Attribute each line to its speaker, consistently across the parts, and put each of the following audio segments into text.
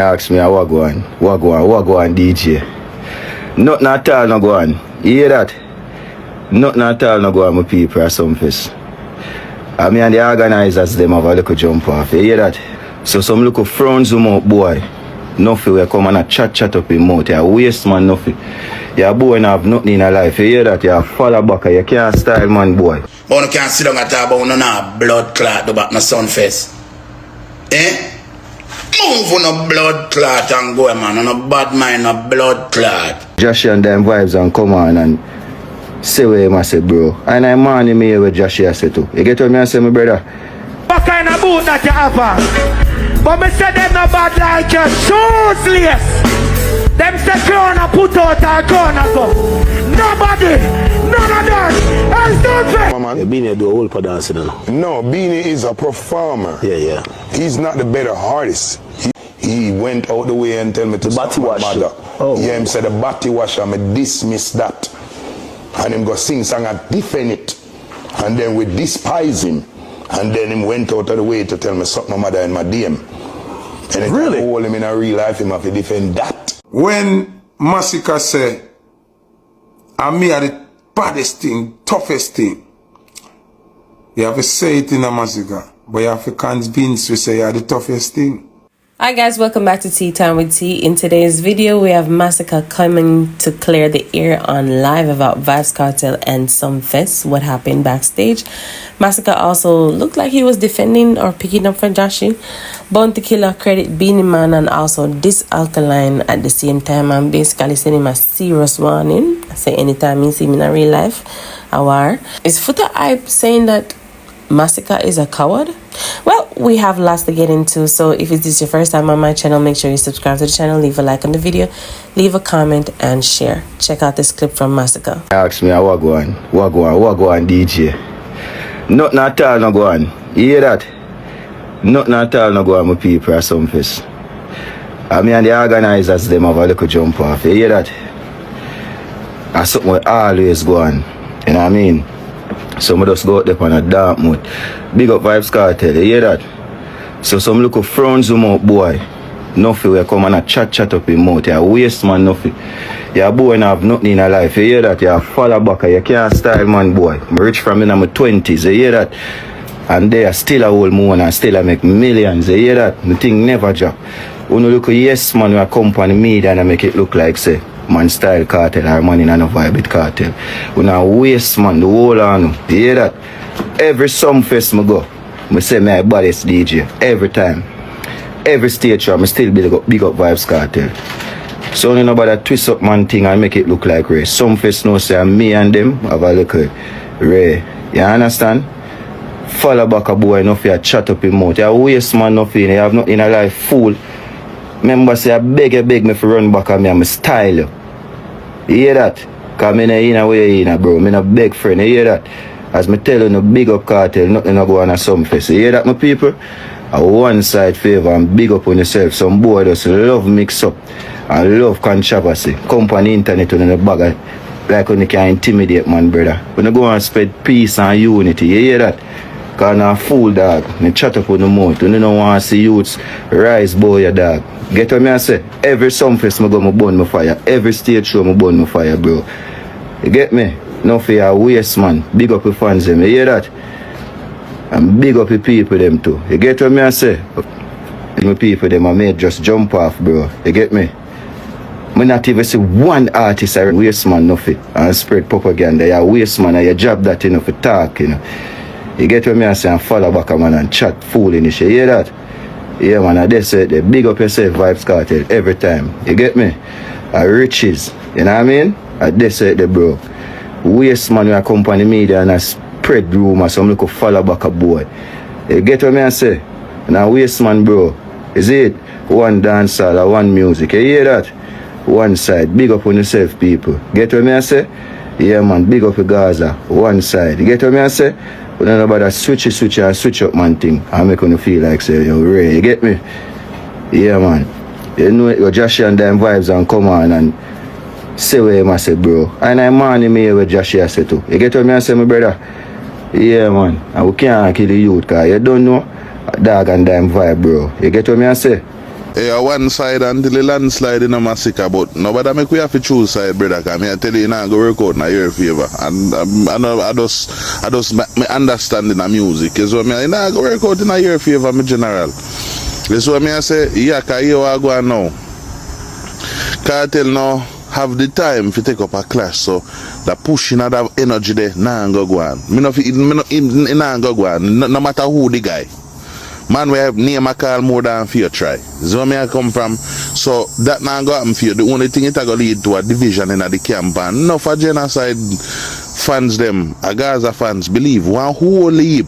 Speaker 1: Ask me what go on DJ. Nothing at all no go on. You hear that? Nothing at all no go on my people or something. I mean and the organizers them have a little jump off. You hear that? So some little frowns them out boy. Nothing will come and a chat up in mouth. You waste man nothing. You boy and have nothing in a life. You hear that? You fall back. You can't style man boy.
Speaker 2: But you can't sit down and talk about no blood clot about my son face. Eh? Move on a blood clot and go, man. On a bad mind, a blood clot.
Speaker 1: Josh and them vibes and come on and say what you must say, bro. And I'm on me with Josh I say too. You get what me say, my brother?
Speaker 3: What kind of boot that you have? But me say them no bad like your shoes. Them say corner put out or corner go. Nobody, none of them. Else don't
Speaker 4: Yeah, Beenie do a whole part dancing, you know.
Speaker 5: No, Beenie is a performer.
Speaker 4: Yeah.
Speaker 5: He's not the better artist. He went out the way and tell me to stop
Speaker 4: body
Speaker 5: my
Speaker 4: wash.
Speaker 5: mother.
Speaker 4: Oh.
Speaker 5: Yeah, him said the body wash and me dismiss that. And him go sing song and defend it. And then we despise him. And then him went out of the way to tell me suck my mother in my DM. And if
Speaker 4: Really?
Speaker 5: I hold him in a real life, him have to defend that.
Speaker 6: When Masicka say, and me are the baddest thing, toughest thing, you have to say it in a Masicka, but you have to convince we say you are the toughest thing.
Speaker 7: Hi guys, welcome back to Tea Time with Tea. In today's video, we have Masicka coming to clear the air on live about Vybz Kartel and Some Fest, what happened backstage. Masicka also looked like he was defending or picking up for Joshy. Bounty Killer credit Beenie Man and also DISS Alkaline at the same time and basically sending him a serious warning. I say anytime you see him in real life, a war. Is Footer Hype saying that Masicka is a coward? Well, we have lots to get into, so if this is your first time on my channel, make sure you subscribe to the channel, leave a like on the video, leave a comment and share. Check out this clip from Masicka.
Speaker 1: Ask me what go on DJ. Nothing at all no go on. You hear that? Nothing at all no go on my people or something. I mean and the organizers them have a little jump off. You hear that? That's something we always go on. You know what I mean? Some of us go out there on a dark mood. Big up Vybz Kartel, you hear that? So some little frowns them out boy. Nothing will come and a chat up in mouth. You waste man nothing. You boy and have nothing in a life. You hear that? You fall back. You can't style man boy. I'm rich from in my 20s. You hear that? And they are still a whole moon and still I make millions. You hear that? The thing never drop. When you look at yes man will come on the media and I make it look like say man style cartel or man in a vibe cartel. When I waste man the whole on. You hear that? Every Some Fest I go, I say my baddest DJ. Every time. Every stage show I still big up Vybz Kartel. So only nobody twist up man thing and make it look like race. Some Fest know say me and them have a look Ray. You understand? Follow back a boy enough you chat up in mouth. You waste man nothing. You have nothing in a life fool. Remember say I beg me for run back on me and my style. You hear that? Cause me in a way in bro. Me no beg friend. You hear that? As me tell you no big up cartel, nothing no go on a Some Fest. You hear that my people? A one side favor and big up on yourself. Some boy just love mix up and love controversy. Come on the internet on the bag like when you can intimidate man brother. When you go and spread peace and unity, you hear that? Cause I'm a fool dog. Me chat up on the mouth. When you don't want to see youths rise boy your dog. Get what me I say? Every Some Fest I go I burn my fire. Every stage show I burn my fire bro. You get me? No fear waste man. Big up your fans them. You hear that? And big up the people them too. You get what me I say? My people them I made just jump off bro. You get me? I not even see one artist I waste man nothing and spread propaganda. You waste man and you job that enough for talk, you know. You get what me I say and follow back a man and chat foolish. You hear that? Yeah man, and they say they big up yourself Vybz Kartel every time. You get me? Riches. You know what I mean? And they say they bro. Waste man when I come on the media and I spread rumors, some look follow back a boy. You get what me I say? Now waste man bro. Is it one dancehall or one music? You hear that? One side. Big up on yourself people. Get what me I say? Yeah man, big up the Gaza. One side. You get what me I say? But then about that switch up man thing. I make you feel like say yo Ray. You get me? Yeah man. You know your Josh and them vibes and come on and say what you must say bro. And I'm man me with Josh I say too. You get what me I say my brother? Yeah man. And we can't kill the youth cause you don't know dog and them vibe bro. You get what me I say?
Speaker 8: one side until the landslide in a Masicka, but nobody make we have to choose side, brother. Cause me I tell you, now go work out in your favor, and I just me understanding the music. Is what me I go work out in your favor, me general. This what me I say. Yeah, cause you are going now. Cartel now have the time to take up a clash, so the pushing of that energy there, nah go on. Me no go on. No matter who the guy. Man, we have name a call more than fear try. This is where me I come from. So that now go happen for you. The only thing it go lead to a division in the camp. And enough of genocide fans them, a Gaza fans believe one whole heap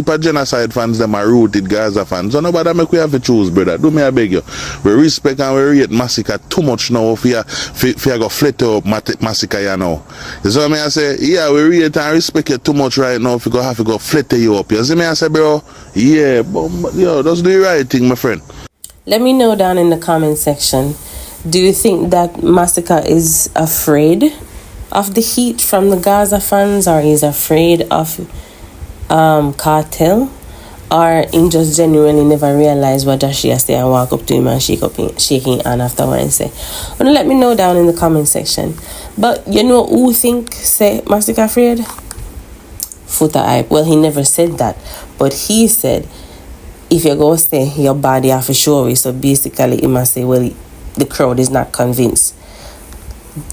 Speaker 8: of genocide fans them are rooted Gaza fans. So nobody make we have to choose, brother. Do me I beg you. We respect and we rate Masicka too much now if you go flitter up Masicka you know. So me I say, yeah, we rate and respect you too much right now if you go have to go flitter you up. You see me I say, bro? Yeah, but yo, that's the right thing, my friend.
Speaker 7: Let me know down in the comment section. Do you think that Masicka is afraid of the heat from the Gaza fans, or is afraid of Cartel, or in just genuinely never realize what Joshua say and walk up to him and shaking hand after what I say? Wanna let me know down in the comment section. But you know who think say Masicka afraid? Footer hype. Well, he never said that, but he said if you go say your body have to show it. So basically he must say, well, the crowd is not convinced.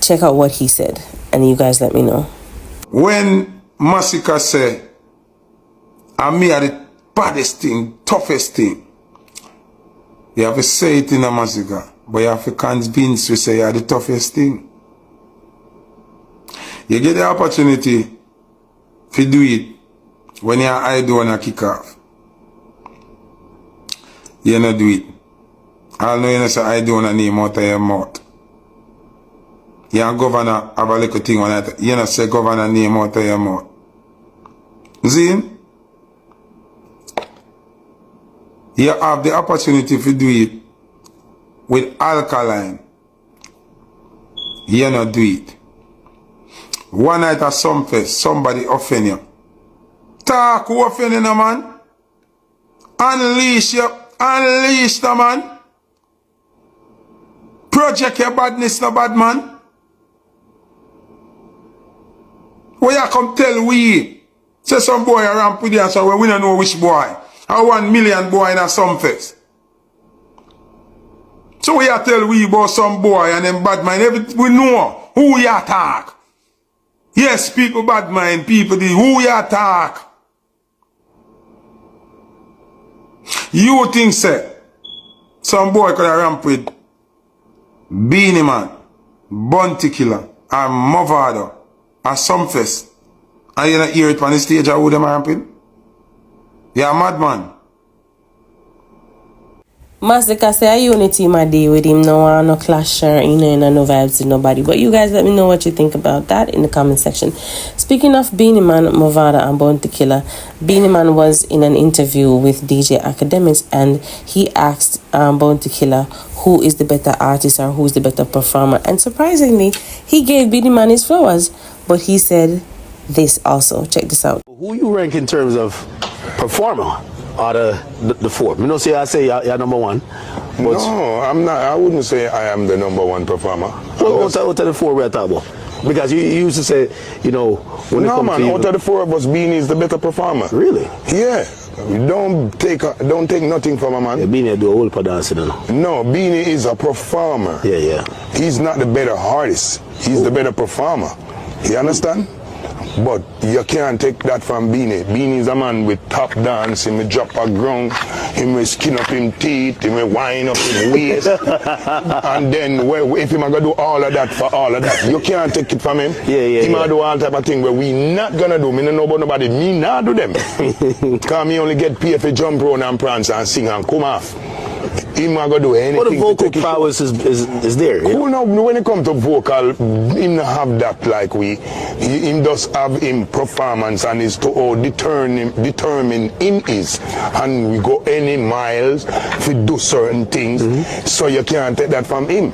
Speaker 7: Check out what he said and you guys let me know.
Speaker 6: When Masicka say I me are the baddest thing, toughest thing, you have to say it in a Masicka, but you have to convince you say you are the toughest thing. You get the opportunity to do it when your idol wanna kick off. You not do it. I know you know say I don't name out of your mouth. Your governor have a little thing on it. You know say governor name out of your mouth. See him? You have the opportunity to do it with Alkaline. You not do it. One night at some place, somebody offend you. Talk who offend you, man. Unleash you. Unleash the man. Project your badness, no bad man. Where you come tell we? Say some boy around with you and say, well, we don't know which boy. I 1 million boy in a some face. So we are tell we about some boy and them bad mind. We know who you attack. Yes, people bad mind, people who you attack. You think say some boy could have ramp with Beenie man, Bounty Killer, and Movado, and some face, and you not hear it on the stage or who them are ramping? You're a madman.
Speaker 7: Masicka say a unity my day with him, no clash or no vibes with nobody. But you guys let me know what you think about that in the comment section. Speaking of Beenie Man, Movada and Bounty Killer, Beenie Man was in an interview with DJ Academics and he asked Bounty Killer who is the better artist or who is the better performer. And surprisingly, he gave Beenie Man his flowers, but he said this also. Check this out.
Speaker 4: Who you rank in terms of performer? Out of the four. You know, I say you're number one. But
Speaker 5: no, I'm not. I wouldn't say I am the number one performer.
Speaker 4: Out of the four we're talking about. Because you used to say, you know, when it comes to
Speaker 5: out of the four of us, Beenie is the better performer.
Speaker 4: Really?
Speaker 5: Yeah. Don't take nothing from a man.
Speaker 4: Yeah, Beenie do a whole part dancing.
Speaker 5: No, Beenie is a performer.
Speaker 4: Yeah.
Speaker 5: He's not the better artist. He's the better performer. You understand? But you can't take that from Beenie. Beenie is a man with top dance, he may drop a ground, he may skin up him teeth, he may wind up his waist. And then if he might go do all of that for all of that, you can't take it from him. He might do all type of thing where we not gonna do. Me don't know about nobody, me not do them. Because me only get paid for jump round and prance and sing and come off. He might go do anything.
Speaker 4: But the vocal prowess is there.
Speaker 5: Cool now, when it comes to vocal, him not have that like we. Him does have him performance and is to all determine him is. And we go any miles to do certain things. So you can't take that from him.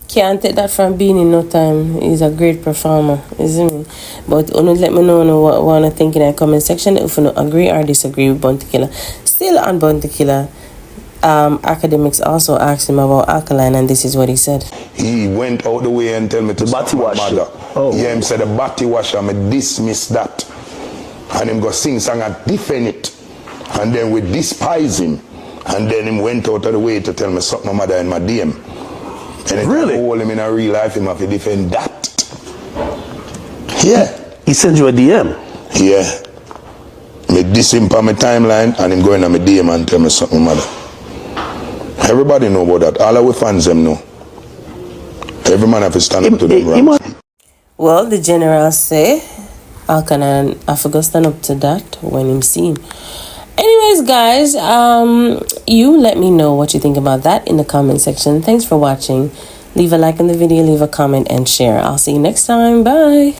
Speaker 7: Can't take that from Beenie no time. He's a great performer, isn't he? But let me know what you think in the comment section if you agree or disagree with Bounty Killer. Still on Bounty Killer, academics also asked him about Alkaline, and this is what he said.
Speaker 5: He went out the way and tell me to
Speaker 4: The body wash.
Speaker 5: mother.
Speaker 4: Oh.
Speaker 5: Yeah, him said the body wash, I dismiss that. And him go sing song and defend it. And then we despise him. And then him went out of the way to tell me suck my mother and my DM. And
Speaker 4: Really?
Speaker 5: I hold him in a real life, him have to defend that. Yeah.
Speaker 4: He sent you a DM.
Speaker 5: Yeah. Me diss him on my timeline and him going on my DM and tell me suck my mother. Everybody know about that. All our fans them know. Every man have to stand up to them right.
Speaker 7: Well, the general say Alkaline have to go stand up to that when him seen. Anyways, guys, you let me know what you think about that in the comment section. Thanks for watching. Leave a like in the video, leave a comment, and share. I'll see you next time. Bye.